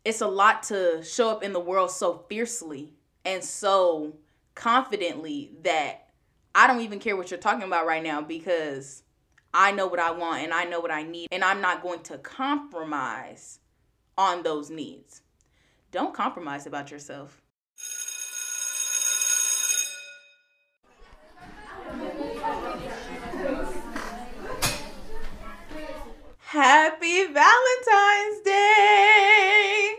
it's a lot to show up in the world so fiercely and so confidently that I don't even care what you're talking about right now, because I know what I want and I know what I need, and I'm not going to compromise on those needs. Don't compromise about yourself. Happy Valentine's Day!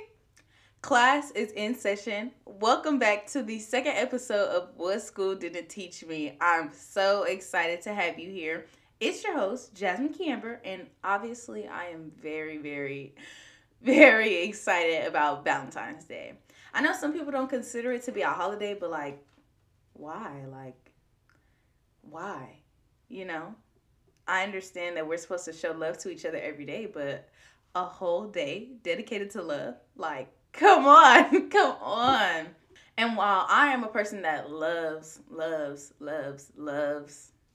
Class is in session. Welcome back to the second episode of What School Didn't Teach Me. I'm so excited to have you here. It's your host, Jasmine Camber, and obviously I am very, very, very excited about Valentine's Day. I know some people don't consider it to be a holiday, but why? Why? You know? I understand that we're supposed to show love to each other every day, but a whole day dedicated to love? Come on, come on. And while I am a person that loves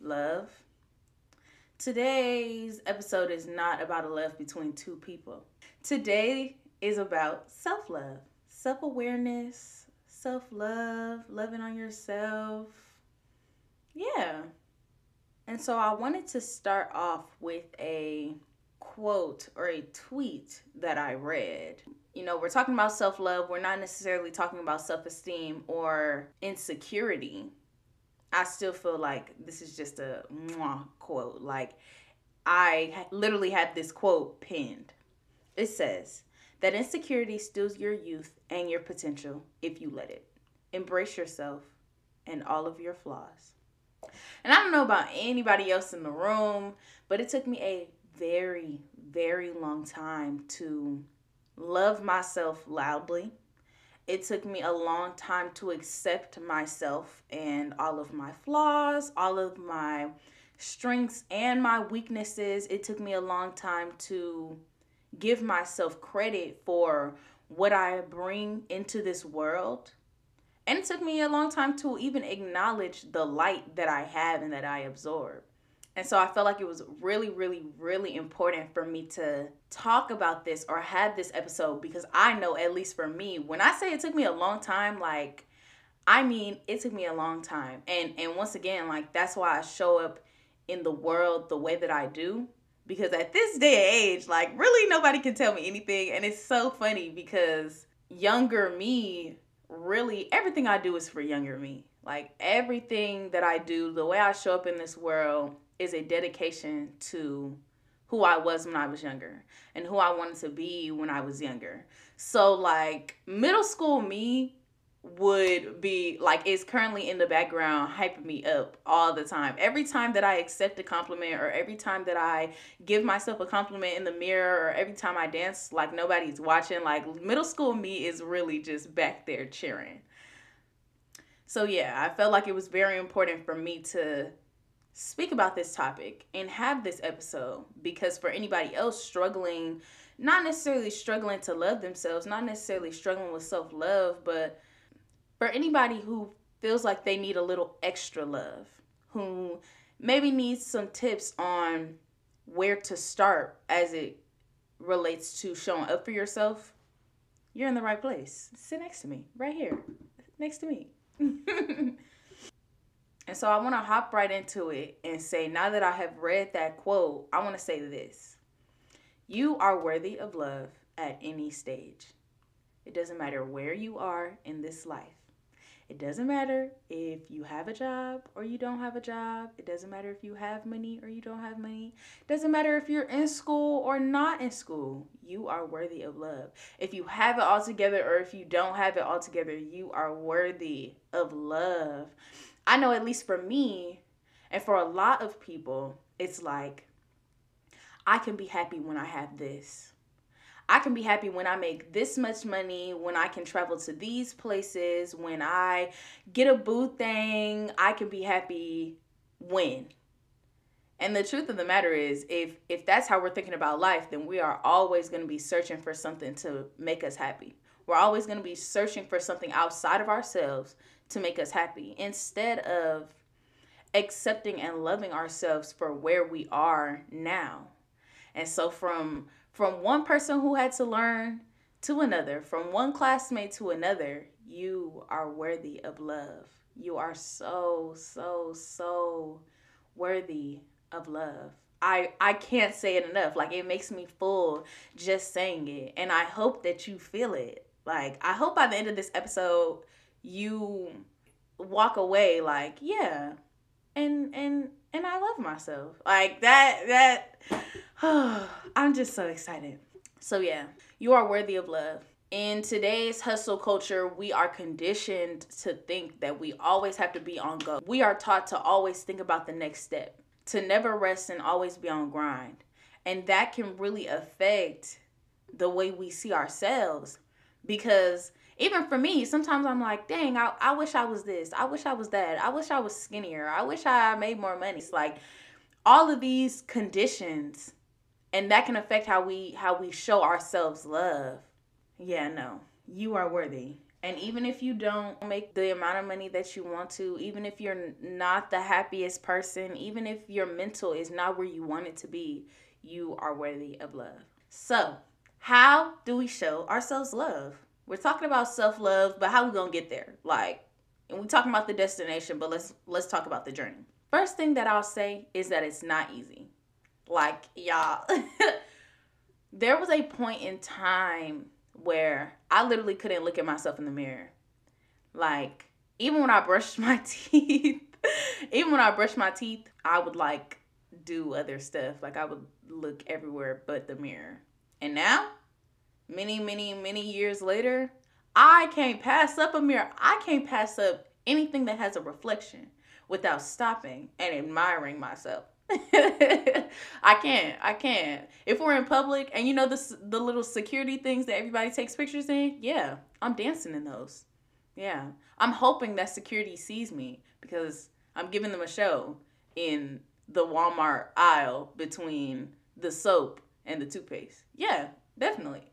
love, today's episode is not about a love between two people. Today is about self-love, self-awareness, self-love, loving on yourself. Yeah. And so I wanted to start off with a quote or a tweet that I read. You know, we're talking about self-love. We're not necessarily talking about self-esteem or insecurity. I still feel like this is just a mwah quote. Like, I literally have this quote pinned. It says that insecurity steals your youth and your potential if you let it. Embrace yourself and all of your flaws. And I don't know about anybody else in the room, but it took me a very, very long time to love myself loudly. It took me a long time to accept myself and all of my flaws, all of my strengths and my weaknesses. It took me a long time to give myself credit for what I bring into this world. And it took me a long time to even acknowledge the light that I have and that I absorb. And so I felt like it was really, really, really important for me to talk about this or have this episode, because I know, at least for me, when I say it took me a long time, I mean, it took me a long time. And once again, that's why I show up in the world the way that I do. Because at this day and age, really nobody can tell me anything. And it's so funny because younger me, really everything I do is for younger me. Everything that I do, the way I show up in this world, is a dedication to who I was when I was younger and who I wanted to be when I was younger. So middle school me would be is currently in the background hyping me up all the time. Every time that I accept a compliment, or every time that I give myself a compliment in the mirror, or every time I dance like nobody's watching, middle school me is really just back there cheering. So yeah, I felt like it was very important for me to speak about this topic and have this episode, because for anybody else struggling, not necessarily struggling to love themselves, not necessarily struggling with self-love, but for anybody who feels like they need a little extra love, who maybe needs some tips on where to start as it relates to showing up for yourself, you're in the right place. Sit next to me, right here, next to me. And so I want to hop right into it and say, now that I have read that quote, I want to say this. You are worthy of love at any stage. It doesn't matter where you are in this life. It doesn't matter if you have a job or you don't have a job. It doesn't matter if you have money or you don't have money. It doesn't matter if you're in school or not in school. You are worthy of love. If you have it all together or if you don't have it all together, you are worthy of love. I know, at least for me and for a lot of people, it's I can be happy when I have this. I can be happy when I make this much money, when I can travel to these places, when I get a boo thing. I can be happy when. And the truth of the matter is, if that's how we're thinking about life, then we are always going to be searching for something to make us happy. We're always going to be searching for something outside of ourselves to make us happy, instead of accepting and loving ourselves for where we are now. And so from one person who had to learn to another, from one classmate to another, you are worthy of love. You are so, so, so worthy of love. I can't say it enough. Like, it makes me full just saying it. And I hope that you feel it. Like, I hope by the end of this episode, you walk away like, yeah, and I love myself. Like that I'm just so excited. So yeah, you are worthy of love. In today's hustle culture, we are conditioned to think that we always have to be on go. We are taught to always think about the next step, to never rest and always be on grind. And that can really affect the way we see ourselves. Because even for me, sometimes I'm like, dang, I wish I was this. I wish I was that. I wish I was skinnier. I wish I made more money. It's like all of these conditions, and that can affect how we show ourselves love. Yeah, no, you are worthy. And even if you don't make the amount of money that you want to, even if you're not the happiest person, even if your mental is not where you want it to be, you are worthy of love. So, how do we show ourselves love? We're talking about self-love, but how we gonna get there? Like, and we're talking about the destination, but let's talk about the journey. First thing that I'll say is that it's not easy. Like, y'all, there was a point in time where I literally couldn't look at myself in the mirror. Like, even when I brushed my teeth, I would like do other stuff. Like, I would look everywhere but the mirror. And now, many, many, many years later, I can't pass up a mirror. I can't pass up anything that has a reflection without stopping and admiring myself. I can't. If we're in public and you know the little security things that everybody takes pictures in, yeah, I'm dancing in those. Yeah. I'm hoping that security sees me because I'm giving them a show in the Walmart aisle between the soap and the toothpaste. Yeah, definitely.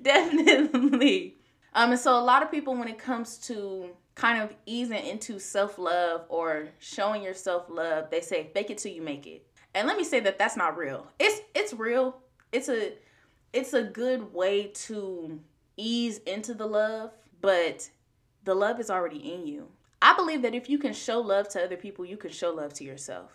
Definitely. And so a lot of people, when it comes to kind of easing into self-love or showing yourself love, they say fake it till you make it. And let me say that that's not real. It's real. It's a good way to ease into the love, but the love is already in you. I believe that if you can show love to other people, you can show love to yourself.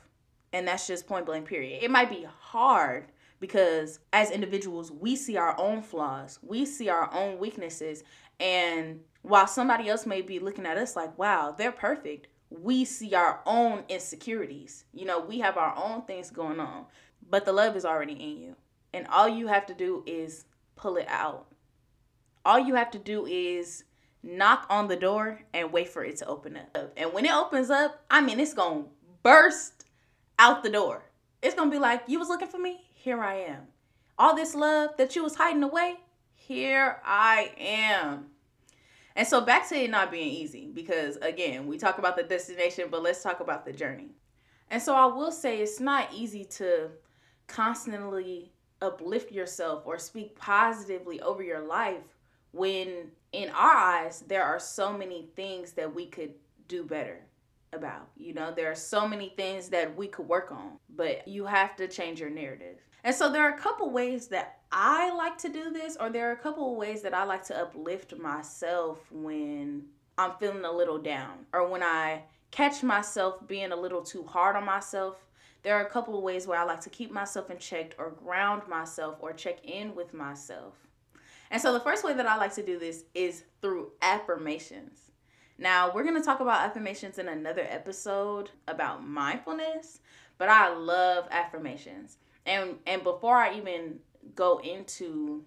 And that's just point blank period. It might be hard because as individuals, we see our own flaws. We see our own weaknesses. And while somebody else may be looking at us like, wow, they're perfect, we see our own insecurities. You know, we have our own things going on. But the love is already in you. And all you have to do is pull it out. All you have to do is knock on the door and wait for it to open up. And when it opens up, I mean, it's going to burst out the door. It's going to be like, you was looking for me? Here I am. All this love that you was hiding away? Here I am. And so back to it not being easy, because again, we talk about the destination, but let's talk about the journey. And so I will say it's not easy to constantly uplift yourself or speak positively over your life when in our eyes, there are so many things that we could do better about. You know, there are so many things that we could work on, but you have to change your narrative. And so there are a couple ways that I like to do this, or there are a couple of ways that I like to uplift myself when I'm feeling a little down, or when I catch myself being a little too hard on myself. There are a couple of ways where I like to keep myself in check or ground myself or check in with myself. And so the first way that I like to do this is through affirmations. Now, we're going to talk about affirmations in another episode about mindfulness, but I love affirmations. And before I even go into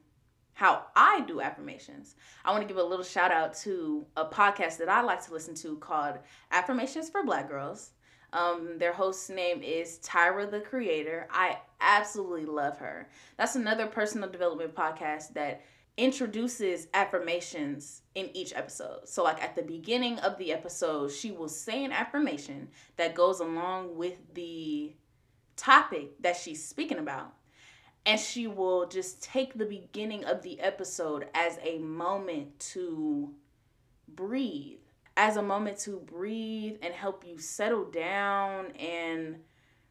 how I do affirmations, I want to give a little shout out to a podcast that I like to listen to called Affirmations for Black Girls. Their host's name is Tyra the Creator. I absolutely love her. That's another personal development podcast that introduces affirmations in each episode. So like at the beginning of the episode, she will say an affirmation that goes along with the topic that she's speaking about. And she will just take the beginning of the episode as a moment to breathe. As a moment to breathe and help you settle down and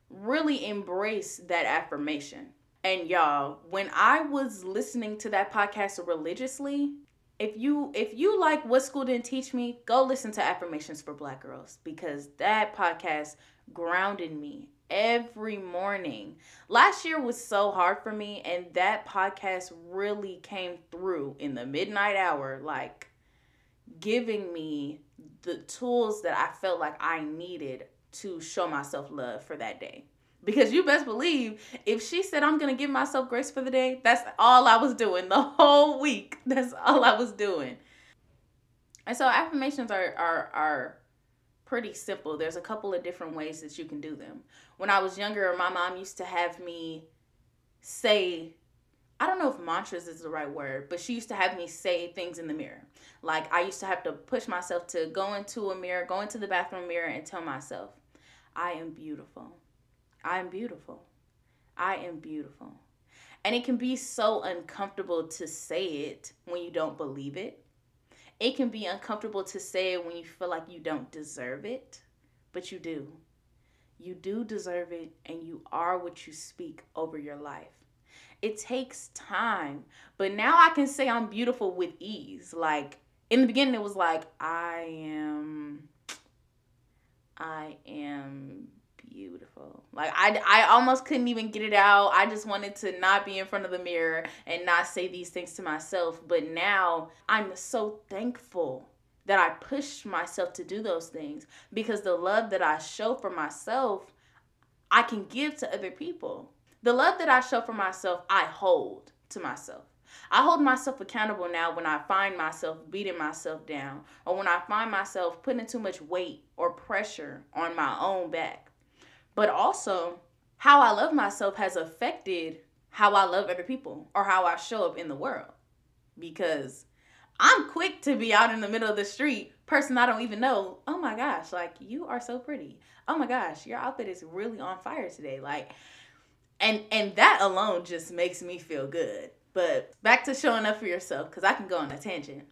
really embrace that affirmation. And y'all, when I was listening to that podcast religiously, if you like What School Didn't Teach Me, go listen to Affirmations for Black Girls, because that podcast grounded me every morning. Last year was so hard for me, and that podcast really came through in the midnight hour, like giving me the tools that I felt like I needed to show myself love for that day. Because you best believe, if she said I'm going to give myself grace for the day, that's all I was doing the whole week. That's all I was doing. And so affirmations are pretty simple. There's a couple of different ways that you can do them. When I was younger, my mom used to have me say, I don't know if mantras is the right word, but she used to have me say things in the mirror. Like, I used to have to push myself to go into a mirror, go into the bathroom mirror and tell myself, I am beautiful. I am beautiful. I am beautiful. And it can be so uncomfortable to say it when you don't believe it. It can be uncomfortable to say it when you feel like you don't deserve it, but you do. You do deserve it, and you are what you speak over your life. It takes time, but now I can say I'm beautiful with ease. Like, in the beginning, it was like, I am beautiful. Like, I almost couldn't even get it out. I just wanted to not be in front of the mirror and not say these things to myself. But now I'm so thankful that I pushed myself to do those things, because the love that I show for myself, I can give to other people. The love that I show for myself, I hold to myself. I hold myself accountable now when I find myself beating myself down, or when I find myself putting too much weight or pressure on my own back. But also, how I love myself has affected how I love other people or how I show up in the world. Because I'm quick to be out in the middle of the street, person I don't even know, oh my gosh, like, you are so pretty. Oh my gosh, your outfit is really on fire today. Like, and that alone just makes me feel good. But back to showing up for yourself, because I can go on a tangent.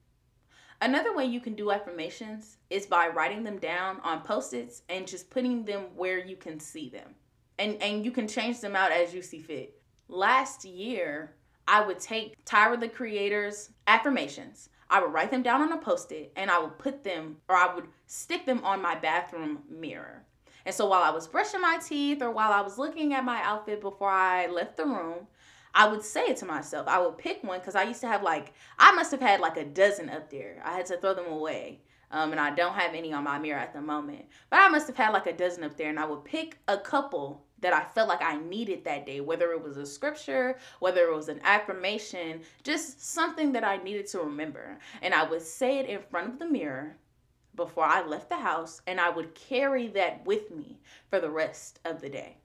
Another way you can do affirmations is by writing them down on Post-its and just putting them where you can see them. And you can change them out as you see fit. Last year, I would take Tyra the Creator's affirmations. I would write them down on a Post-it, and I would put them, or I would stick them on my bathroom mirror. And so while I was brushing my teeth, or while I was looking at my outfit before I left the room, I would say it to myself. I would pick one, because I used to have I must have had a dozen up there. I had to throw them away. And I don't have any on my mirror at the moment. But I must have had a dozen up there, and I would pick a couple that I felt like I needed that day, whether it was a scripture, whether it was an affirmation, just something that I needed to remember. And I would say it in front of the mirror before I left the house, and I would carry that with me for the rest of the day.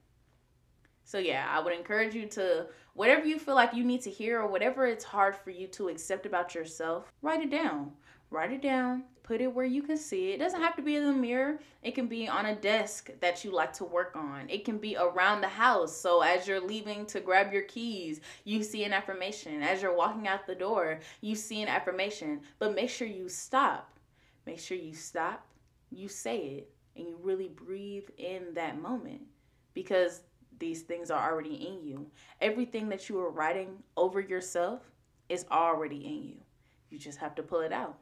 So yeah, I would encourage you to, whatever you feel like you need to hear, or whatever it's hard for you to accept about yourself, write it down. Write it down. Put it where you can see it. It doesn't have to be in the mirror. It can be on a desk that you like to work on. It can be around the house. So as you're leaving to grab your keys, you see an affirmation. As you're walking out the door, you see an affirmation. But make sure you stop. Make sure you stop, you say it, and you really breathe in that moment, because these things are already in you. Everything that you are writing over yourself is already in you. You just have to pull it out.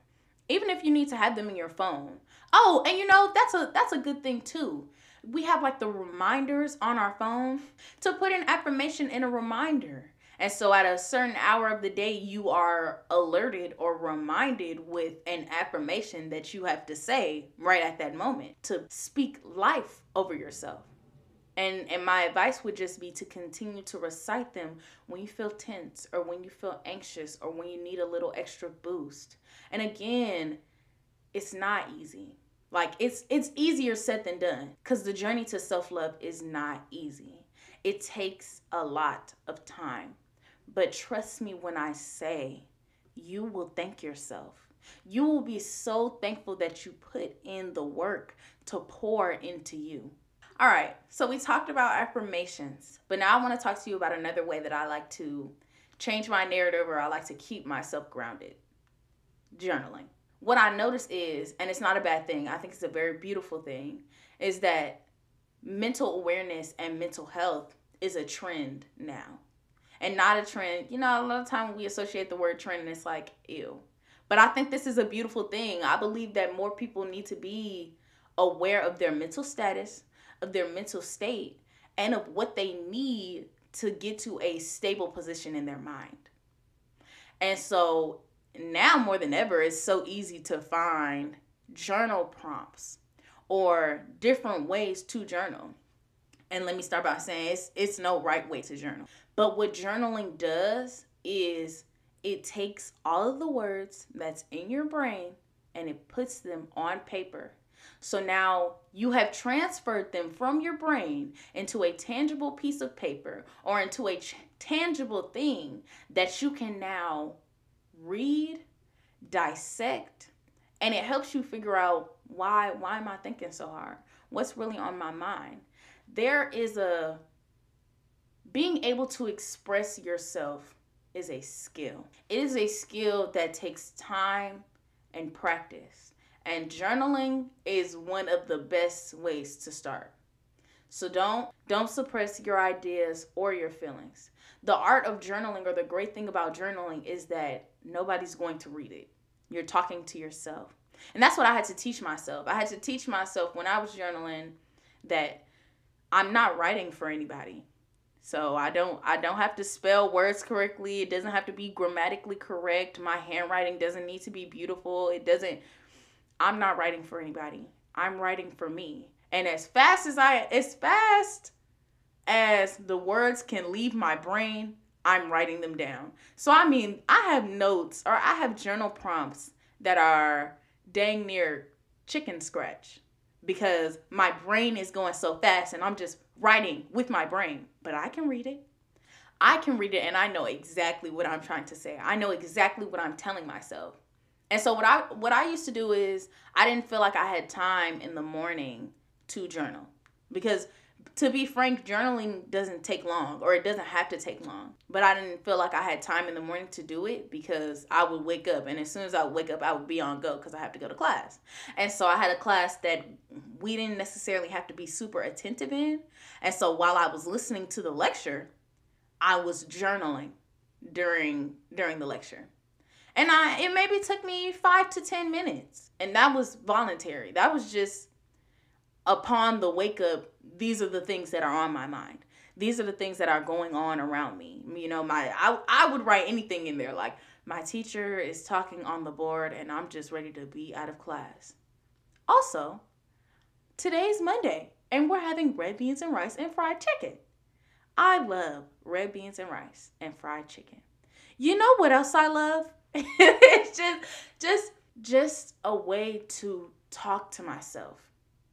Even if you need to have them in your phone. Oh, and that's a good thing too. We have the reminders on our phone to put an affirmation in a reminder. And so at a certain hour of the day, you are alerted or reminded with an affirmation that you have to say right at that moment to speak life over yourself. And my advice would just be to continue to recite them when you feel tense, or when you feel anxious, or when you need a little extra boost. And again, it's not easy. It's easier said than done, because the journey to self-love is not easy. It takes a lot of time. But trust me when I say, you will thank yourself. You will be so thankful that you put in the work to pour into you. All right, so we talked about affirmations, but now I want to talk to you about another way that I like to change my narrative, or I like to keep myself grounded. Journaling. What I notice is, and it's not a bad thing, I think it's a very beautiful thing, is that mental awareness and mental health is a trend now. and not a trend. You know, a lot of time we associate the word trend and it's like, ew. But I think this is a beautiful thing. I believe that more people need to be aware of their mental status, of their mental state, and of what they need to get to a stable position in their mind. And so now more than ever, it's so easy to find journal prompts or different ways to journal. And let me start by saying it's no right way to journal. But what journaling does is it takes all of the words that's in your brain and it puts them on paper. So now you have transferred them from your brain into a tangible piece of paper or into a tangible thing that you can now read, dissect, and it helps you figure out why am I thinking so hard? What's really on my mind? There is a being able to express yourself is a skill. It is a skill that takes time and practice. And journaling is one of the best ways to start. So don't suppress your ideas or your feelings. The art of journaling, or the great thing about journaling, is that nobody's going to read it. You're talking to yourself. And that's what I had to teach myself. I had to teach myself when I was journaling that I'm not writing for anybody. So I don't have to spell words correctly. It doesn't have to be grammatically correct. My handwriting doesn't need to be beautiful. I'm not writing for anybody. I'm writing for me. And as fast as the words can leave my brain, I'm writing them down. So I mean, I have notes or I have journal prompts that are dang near chicken scratch because my brain is going so fast and I'm just writing with my brain. But I can read it. I can read it and I know exactly what I'm trying to say. I know exactly what I'm telling myself. And so what I used to do is I didn't feel like I had time in the morning to journal. Because to be frank, journaling doesn't take long, or it doesn't have to take long. But I didn't feel like I had time in the morning to do it because I would wake up. And as soon as I would wake up, I would be on go because I have to go to class. And so I had a class that we didn't necessarily have to be super attentive in. And so while I was listening to the lecture, I was journaling during the lecture. And it maybe took me 5 to 10 minutes. And that was voluntary. That was just upon the wake up, these are the things that are on my mind. These are the things that are going on around me. You know, I would write anything in there like, my teacher is talking on the board and I'm just ready to be out of class. Also, today's Monday and we're having red beans and rice and fried chicken. I love red beans and rice and fried chicken. You know what else I love? It's just a way to talk to myself.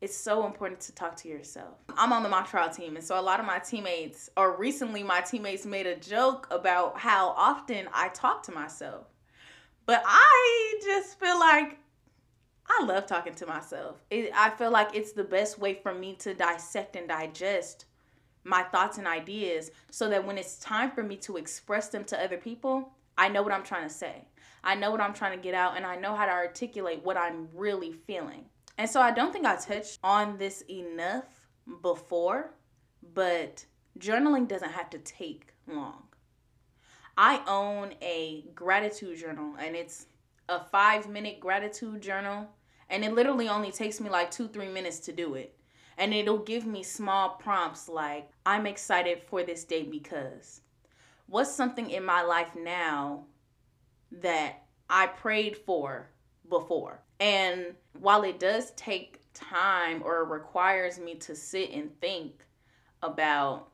It's so important to talk to yourself. I'm on the mock trial team, and so a lot of my teammates, or recently my teammates, made a joke about how often I talk to myself. But I just feel like I love talking to myself. I feel like it's the best way for me to dissect and digest my thoughts and ideas so that when it's time for me to express them to other people, I know what I'm trying to say. I know what I'm trying to get out, and I know how to articulate what I'm really feeling. And so I don't think I touched on this enough before, but journaling doesn't have to take long. I own a gratitude journal, and it's a 5-minute gratitude journal, and it literally only takes me like 2-3 minutes to do it. And it'll give me small prompts like, I'm excited for this day because. What's something in my life now that I prayed for before? And while it does take time or requires me to sit and think about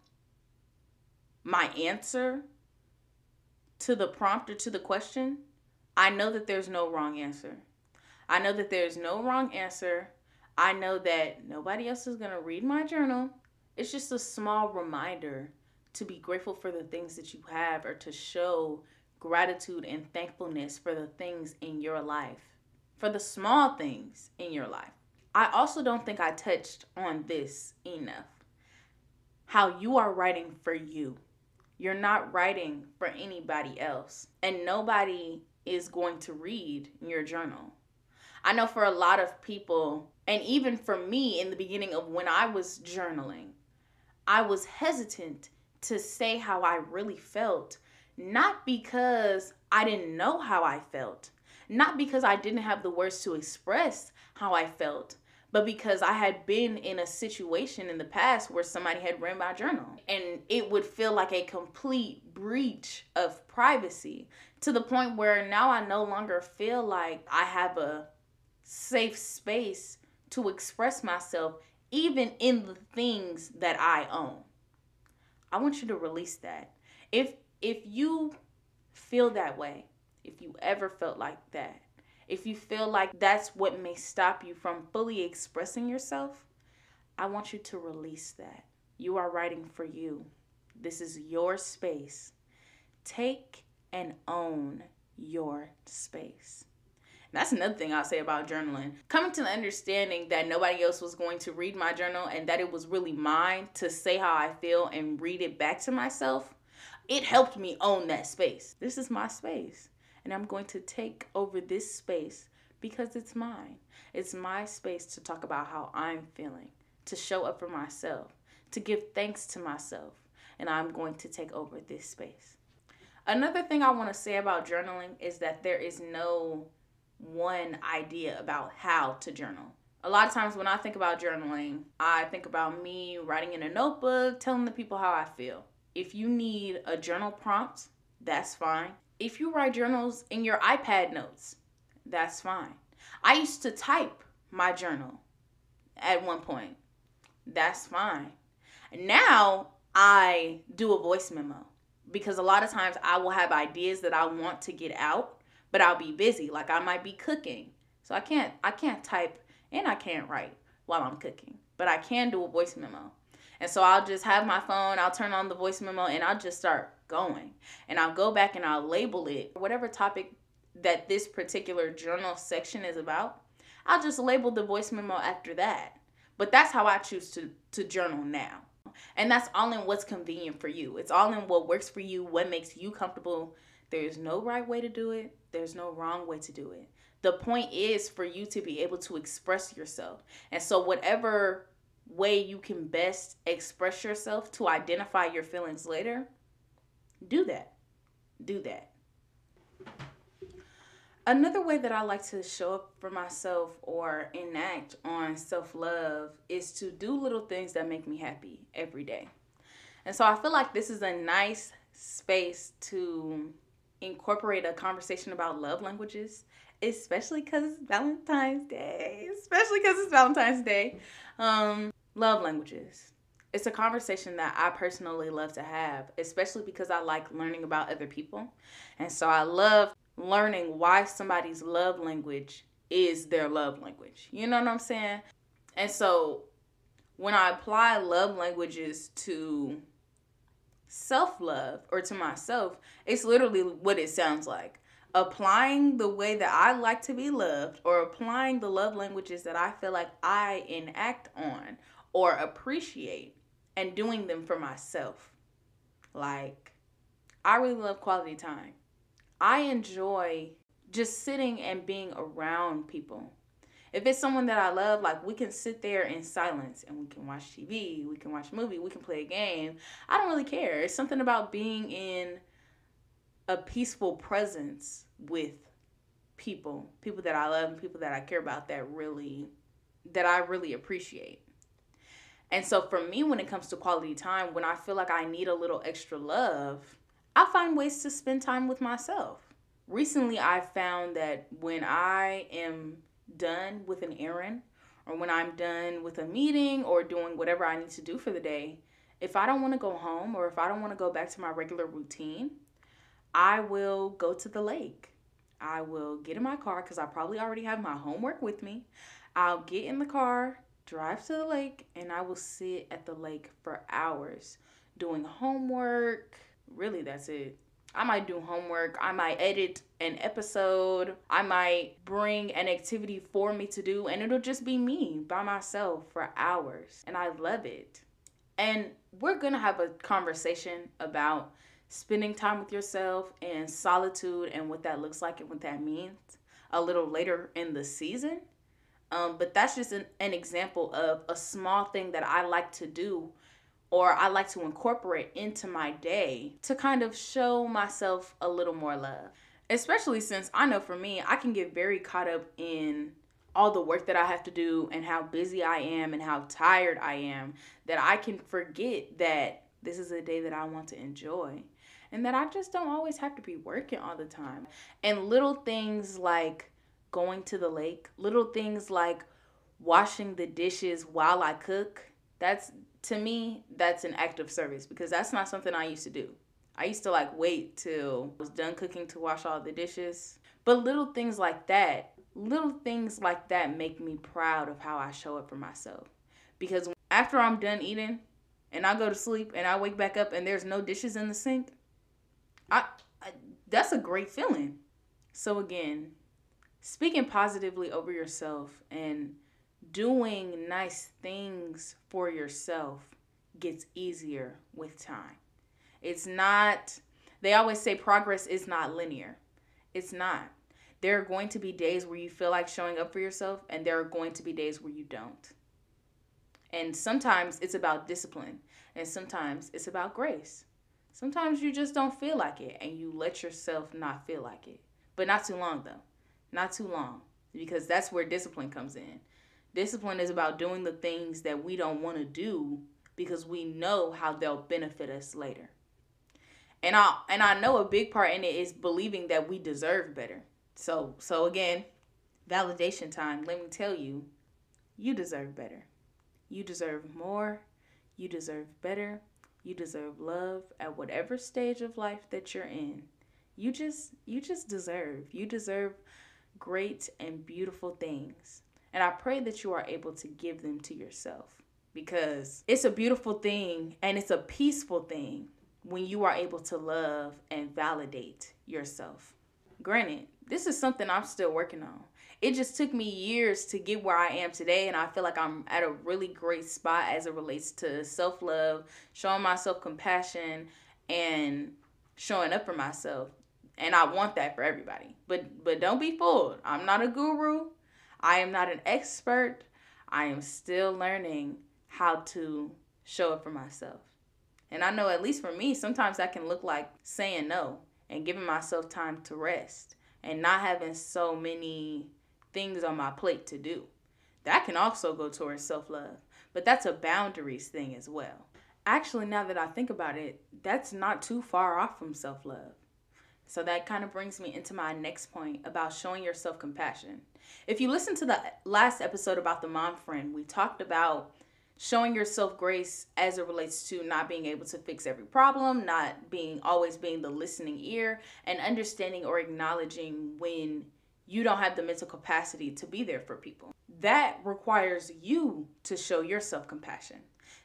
my answer to the prompt or to the question, I know that there's no wrong answer. I know that there's no wrong answer. I know that nobody else is going to read my journal. It's just a small reminder to be grateful for the things that you have, or to show gratitude and thankfulness for the things in your life, for the small things in your life. I also don't think I touched on this enough. How you are writing for you. You're not writing for anybody else. And nobody is going to read your journal. I know for a lot of people, and even for me in the beginning of when I was journaling, I was hesitant to say how I really felt, not because I didn't know how I felt, not because I didn't have the words to express how I felt, but because I had been in a situation in the past where somebody had read my journal and it would feel like a complete breach of privacy, to the point where now I no longer feel like I have a safe space to express myself, even in the things that I own. I want you to release that. If you feel that way, if you ever felt like that, if you feel like that's what may stop you from fully expressing yourself, I want you to release that. You are writing for you. This is your space. Take and own your space. That's another thing I'll say about journaling. Coming to the understanding that nobody else was going to read my journal and that it was really mine to say how I feel and read it back to myself, it helped me own that space. This is my space, and I'm going to take over this space because it's mine. It's my space to talk about how I'm feeling, to show up for myself, to give thanks to myself, and I'm going to take over this space. Another thing I want to say about journaling is that there is no one idea about how to journal. A lot of times when I think about journaling, I think about me writing in a notebook, telling the people how I feel. If you need a journal prompt, that's fine. If you write journals in your iPad notes, that's fine. I used to type my journal at one point. That's fine. Now I do a voice memo because a lot of times I will have ideas that I want to get out, but I'll be busy. Like I might be cooking. So I can't type and I can't write while I'm cooking, but I can do a voice memo. And so I'll just have my phone, I'll turn on the voice memo and I'll just start going. And I'll go back and I'll label it, whatever topic that this particular journal section is about, I'll just label the voice memo after that. But that's how I choose to journal now. And that's all in what's convenient for you. It's all in what works for you, what makes you comfortable. There's no right way to do it. There's no wrong way to do it. The point is for you to be able to express yourself. And so whatever way you can best express yourself to identify your feelings later, do that. Do that. Another way that I like to show up for myself or enact on self-love is to do little things that make me happy every day. And so I feel like this is a nice space to incorporate a conversation about love languages, especially because it's Valentine's Day. Love languages. It's a conversation that I personally love to have, especially because I like learning about other people. And so I love learning why somebody's love language is their love language. You know what I'm saying? And so when I apply love languages to self-love or to myself, it's literally what it sounds like. Applying the way that I like to be loved or applying the love languages that I feel like I enact on or appreciate and doing them for myself. Like, I really love quality time. I enjoy just sitting and being around people. If it's someone that I love, like we can sit there in silence and we can watch TV, we can watch a movie, we can play a game. I don't really care. It's something about being in a peaceful presence with people that I love and people that I care about that I really appreciate. And so for me, when it comes to quality time, when I feel like I need a little extra love, I find ways to spend time with myself. Recently, I found that when I am done with an errand or when I'm done with a meeting or doing whatever I need to do for the day, if I don't want to go home or if I don't want to go back to my regular routine, I will go to the lake. I will get in my car because I probably already have my homework with me. I'll get in the car, drive to the lake, and I will sit at the lake for hours doing homework. Really, that's it. I might do homework. I might edit an episode. I might bring an activity for me to do, and it'll just be me by myself for hours. And I love it. And we're going to have a conversation about spending time with yourself and solitude and what that looks like and what that means a little later in the season. But that's just an example of a small thing that I like to do or I like to incorporate into my day to kind of show myself a little more love. Especially since I know for me, I can get very caught up in all the work that I have to do and how busy I am and how tired I am that I can forget that this is a day that I want to enjoy and that I just don't always have to be working all the time. And little things like going to the lake, little things like washing the dishes while I cook, that's, to me, that's an act of service because that's not something I used to do. I used to like wait till I was done cooking to wash all the dishes. But little things like that make me proud of how I show up for myself. Because after I'm done eating and I go to sleep and I wake back up and there's no dishes in the sink, I that's a great feeling. So again, speaking positively over yourself and doing nice things for yourself gets easier with time. It's not, they always say progress is not linear. It's not. There are going to be days where you feel like showing up for yourself, and there are going to be days where you don't. And sometimes it's about discipline, and sometimes it's about grace. Sometimes you just don't feel like it, and you let yourself not feel like it. But not too long, though. Not too long, because that's where discipline comes in. Discipline is about doing the things that we don't want to do because we know how they'll benefit us later. And I know a big part in it is believing that we deserve better. So again, validation time. Let me tell you, you deserve better. You deserve more. You deserve better. You deserve love at whatever stage of life that you're in. You just deserve. You deserve great and beautiful things. And I pray that you are able to give them to yourself because it's a beautiful thing and it's a peaceful thing when you are able to love and validate yourself. Granted, this is something I'm still working on. It just took me years to get where I am today, and I feel like I'm at a really great spot as it relates to self-love, showing myself compassion, and showing up for myself. And I want that for everybody. But don't be fooled. I'm not a guru. I am not an expert. I am still learning how to show up for myself. And I know, at least for me, sometimes that can look like saying no and giving myself time to rest and not having so many things on my plate to do. That can also go towards self-love, but that's a boundaries thing as well. Actually, now that I think about it, that's not too far off from self-love. So that kind of brings me into my next point about showing yourself compassion. If you listen to the last episode about the mom friend, we talked about showing yourself grace as it relates to not being able to fix every problem, not always being the listening ear, and understanding or acknowledging when you don't have the mental capacity to be there for people. That requires you to show yourself compassion.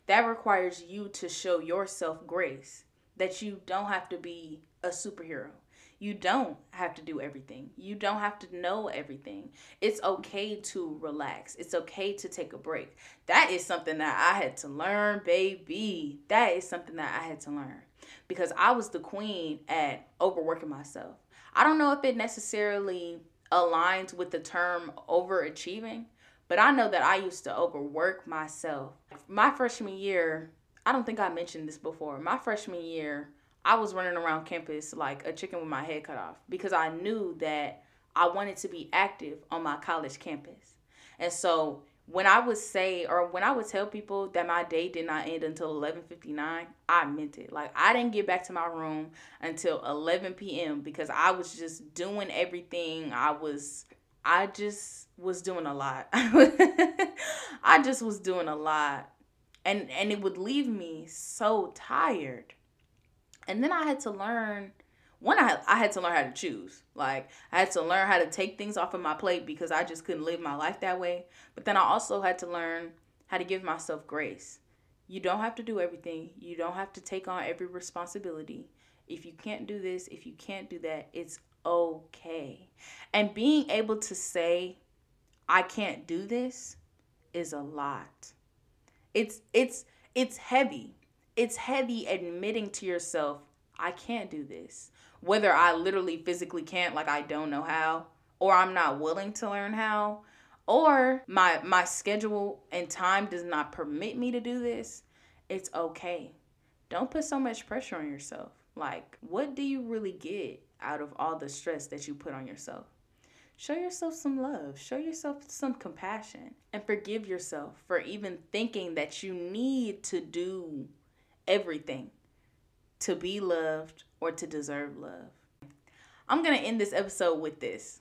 That requires you to show yourself grace, that you don't have to be a superhero. You don't have to do everything. You don't have to know everything. It's okay to relax. It's okay to take a break. That is something that I had to learn, baby. That is something that I had to learn because I was the queen at overworking myself. I don't know if it necessarily aligns with the term overachieving, but I know that I used to overwork myself. My freshman year, I don't think I mentioned this before. My freshman year, I was running around campus like a chicken with my head cut off because I knew that I wanted to be active on my college campus. And so when I would tell people that my day did not end until 11:59, I meant it. Like, I didn't get back to my room until 11 p.m. because I was just doing everything. I just was doing a lot. I just was doing a lot. And it would leave me so tired. And then I had to learn, I had to learn how to choose. Like, I had to learn how to take things off of my plate because I just couldn't live my life that way. But then I also had to learn how to give myself grace. You don't have to do everything. You don't have to take on every responsibility. If you can't do this, if you can't do that, it's okay. And being able to say, I can't do this is a lot. It's heavy. It's heavy admitting to yourself, I can't do this. Whether I literally physically can't, like I don't know how, or I'm not willing to learn how, or my schedule and time does not permit me to do this. It's okay. Don't put so much pressure on yourself. Like, what do you really get out of all the stress that you put on yourself? Show yourself some love. Show yourself some compassion. And forgive yourself for even thinking that you need to do everything to be loved or to deserve love. I'm going to end this episode with this.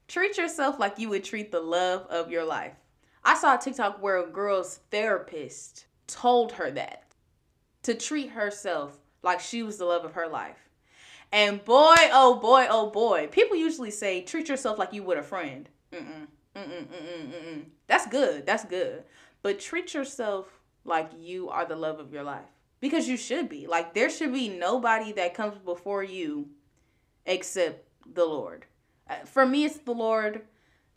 Treat yourself like you would treat the love of your life. I saw a TikTok where a girl's therapist told her that, to treat herself like she was the love of her life. And boy, oh boy, oh boy, people usually say, treat yourself like you would a friend. That's good. That's good. But treat yourself like you are the love of your life. Because you should be. Like, there should be nobody that comes before you except the Lord. For me, it's the Lord.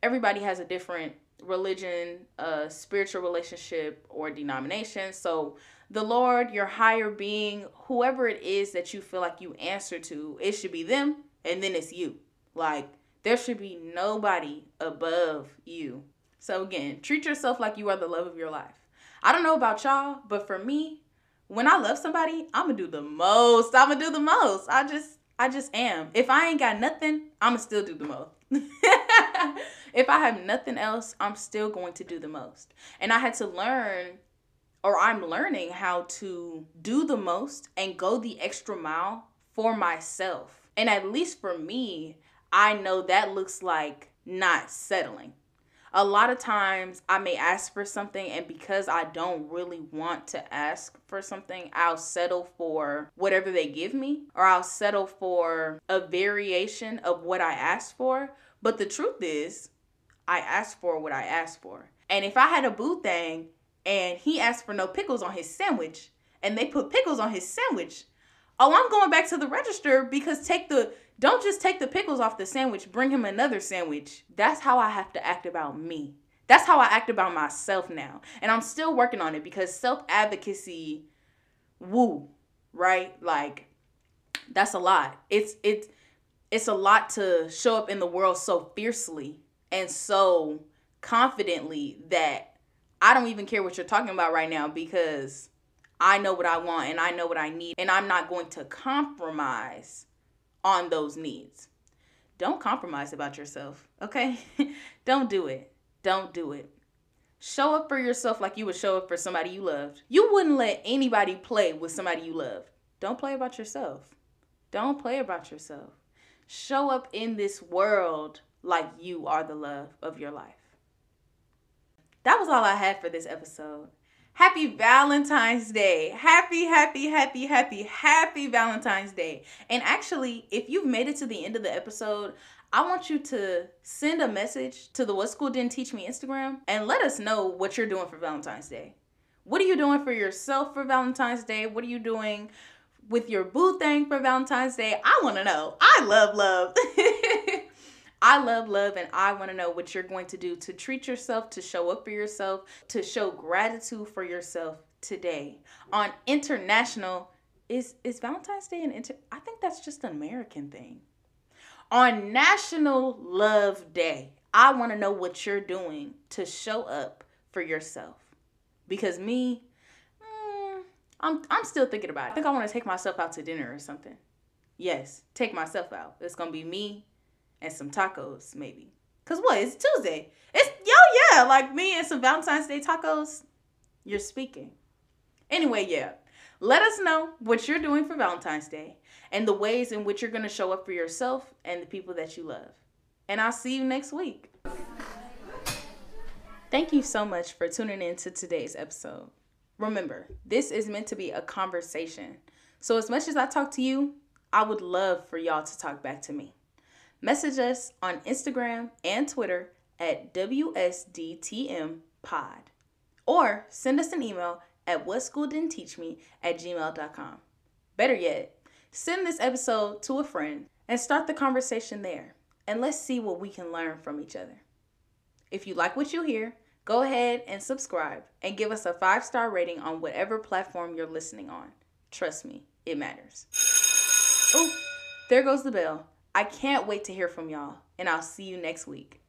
Everybody has a different religion, spiritual relationship, or denomination. So the Lord, your higher being, whoever it is that you feel like you answer to, it should be them, and then it's you. Like, there should be nobody above you. So again, treat yourself like you are the love of your life. I don't know about y'all, but for me, when I love somebody, I'm gonna do the most. I just am. If I ain't got nothing, I'm gonna still do the most. If I have nothing else, I'm still going to do the most. And I had to learn, or I'm learning how to do the most and go the extra mile for myself. And at least for me, I know that looks like not settling. A lot of times I may ask for something, and because I don't really want to ask for something, I'll settle for whatever they give me, or I'll settle for a variation of what I asked for. But the truth is, I asked for what I asked for. And if I had a boo thing and he asked for no pickles on his sandwich and they put pickles on his sandwich, oh, I'm going back to the register, because don't just take the pickles off the sandwich, bring him another sandwich. That's how I have to act about me. That's how I act about myself now. And I'm still working on it, because self-advocacy, woo, right? Like, that's a lot. It's a lot to show up in the world so fiercely and so confidently that I don't even care what you're talking about right now, because I know what I want and I know what I need, and I'm not going to compromise on those needs. Don't compromise about yourself, okay? Don't do it. Don't do it. Show up for yourself like you would show up for somebody you loved. You wouldn't let anybody play with somebody you love. Don't play about yourself. Don't play about yourself. Show up in this world like you are the love of your life. That was all I had for this episode. Happy Valentine's Day. Happy Valentine's Day. And actually, if you've made it to the end of the episode, I want you to send a message to the What School Didn't Teach Me Instagram and let us know what you're doing for Valentine's Day. What are you doing for yourself for Valentine's Day? What are you doing with your boo thing for Valentine's Day? I want to know. I love love. I love love, and I want to know what you're going to do to treat yourself, to show up for yourself, to show gratitude for yourself today. On international, is Valentine's Day I think that's just an American thing. On National Love Day, I want to know what you're doing to show up for yourself. Because me, I'm still thinking about it. I think I want to take myself out to dinner or something. Yes, take myself out. It's going to be me and some tacos, maybe. Because what? It's Tuesday. Yeah, like me and some Valentine's Day tacos. You're speaking. Anyway, yeah. Let us know what you're doing for Valentine's Day and the ways in which you're going to show up for yourself and the people that you love. And I'll see you next week. Thank you so much for tuning in to today's episode. Remember, this is meant to be a conversation. So as much as I talk to you, I would love for y'all to talk back to me. Message us on Instagram and Twitter at WSDTM Pod. Or send us an email at whatschooldidn'tteachme@gmail.com. Better yet, send this episode to a friend and start the conversation there. And let's see what we can learn from each other. If you like what you hear, go ahead and subscribe and give us a 5-star rating on whatever platform you're listening on. Trust me, it matters. Oh, there goes the bell. I can't wait to hear from y'all, and I'll see you next week.